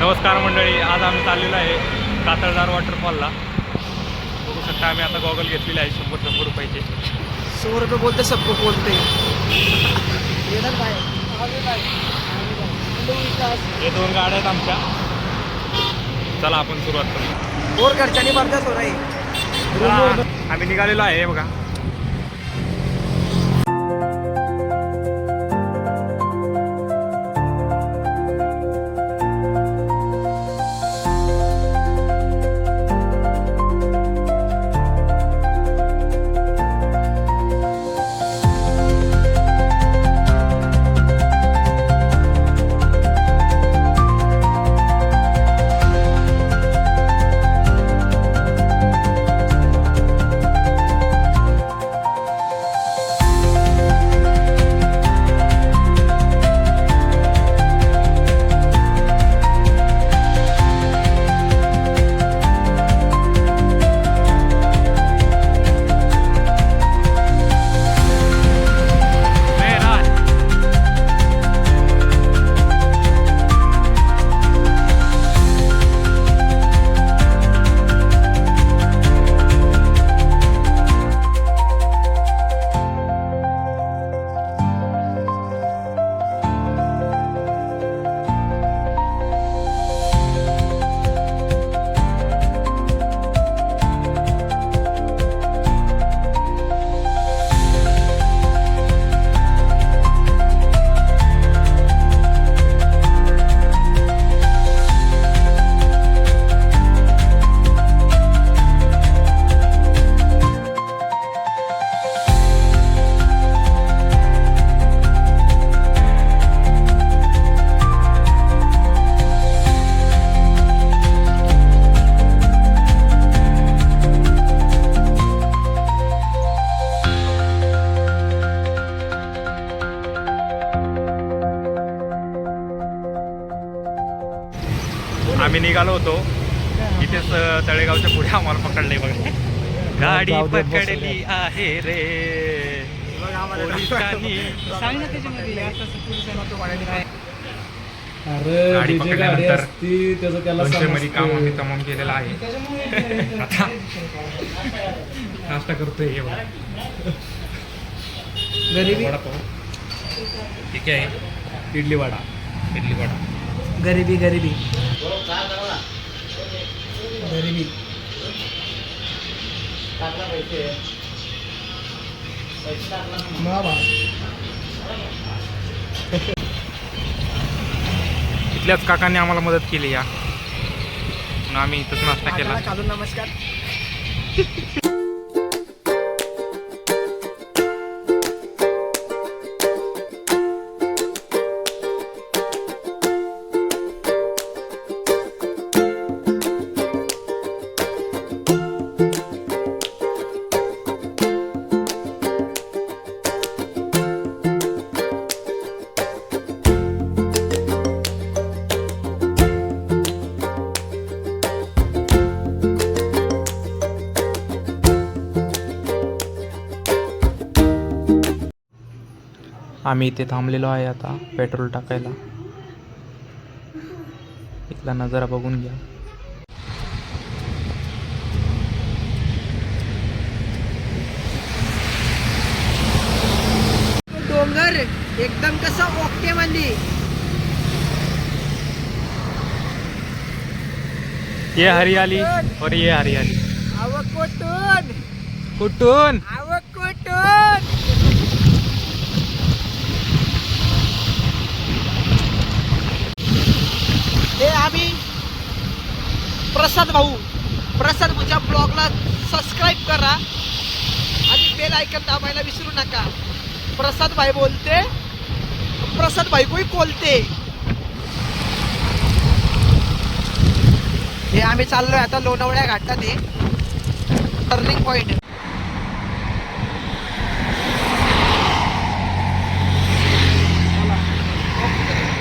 नमस्कार मंडळी, आज आम्ही चाललेलो आहे कातळदार वॉटरफॉलला. बघू शकता आम्ही आता गॉगल घेतलेले आहे 100 रुपयाचे. 100 रुपये बोलते सबको बोलते. हे 2 गाड्या आहेत आमच्या. चला आपण सुरुवात करू. और घरच्यांनी बरदास्त हो नाही. आम्ही निघालेलो आहे हे बघा. आम्ही निघालो होतो इथेच तळेगावच्या पुढे आम्हाला पकडले बघा. गाडी पकडली आहे रे पोलिसांनी. गाडी पकडल्यानंतर 200 मध्ये काम आम्ही तमाम केलेलं आहे. आता नाश्ता करतोय हे बघा. वडापाव ठीक आहे. इडली वडा गरिबी गरिबी इथल्याच काकांनी आम्हाला मदत केली या म्हणून आम्ही इथंच नाश्ता केला. नमस्कार. आम्ही इथे थांबलेलो आहे आता पेट्रोल टाकायला. इथला नजारा बघून घ्या. डोंगर एकदम कसं ओके म्हणली. ये हरियाली और ये हरियाली. आवक कुठून कुठून आवक कुठून. हे आम्ही प्रसाद भाऊच्या ब्लॉगला सबस्क्राईब करा आणि बेल आयकन दाबायला विसरू नका. प्रसाद भाई बोलते, प्रसाद भाई कोई बोलते. हे आम्ही चाललोय आता लोणावळ्या घाटात. हे टर्निंग पॉइंट.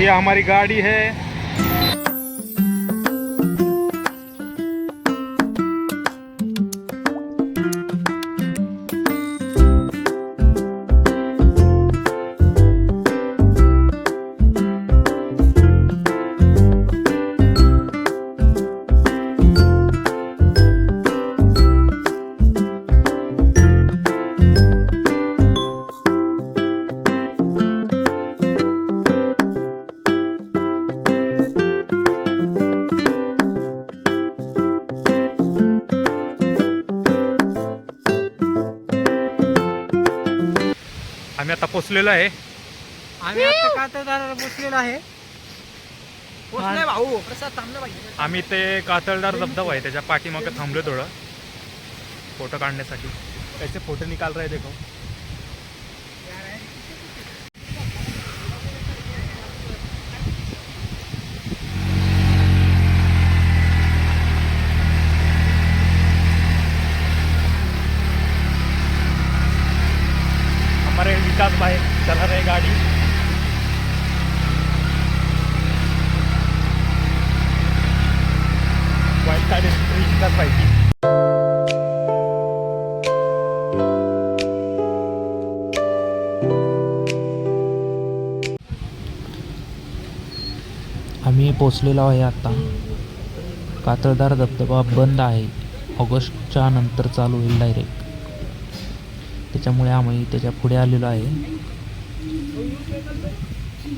ये हमारी गाड़ी है. आम्ही आता पोचलेलो आहे. आम्ही आता कातळदाराला बसलेलो आहे. पोचलोय भाऊ. प्रसाद थांबलं पाहिजे. आम्ही ते कातळदार धबधबा आहे त्याच्या पाठीमागे थांबलो थोडं फोटो काढण्यासाठी. कैसे फोटो निकाल रहे देखो. हमारे विकास भाई चला रहे गाड़ी. वाईट गाडी विकास भाई. आम्ही पोचलेलो आहे आता. कातळदार धबधबा बंद आहे. ऑगस्टच्या नंतर चालू होईल डायरेक्ट. त्याच्यामुळे आम्ही त्याच्या पुढे आलेलो आहे.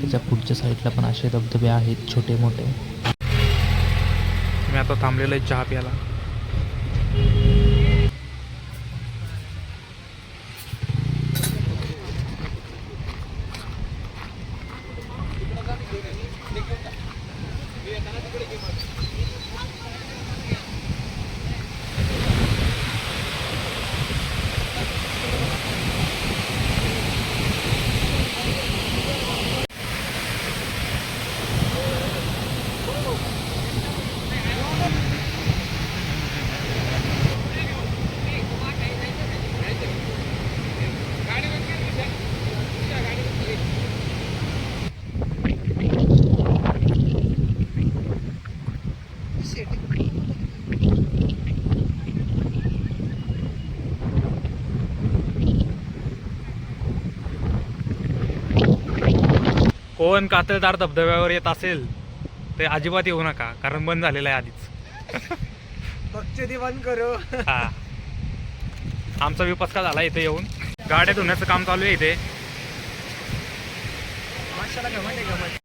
त्याच्या पुढच्या साईडला पण असे धबधबे आहेत छोटे मोठे. मी आता थांबलेलो आहे चहा प्यायला. कोण कातळदार धबधब्यावर येत असेल ते अजिबात येऊ नका कारण बंद झालेलं आहे आधीच. बघचे बंद करू. हा आमचा विपस्का झाला इथे येऊन. गाड्या धुण्याचं काम चालू आहे इथे. माशाला घमंड आहे घमंड.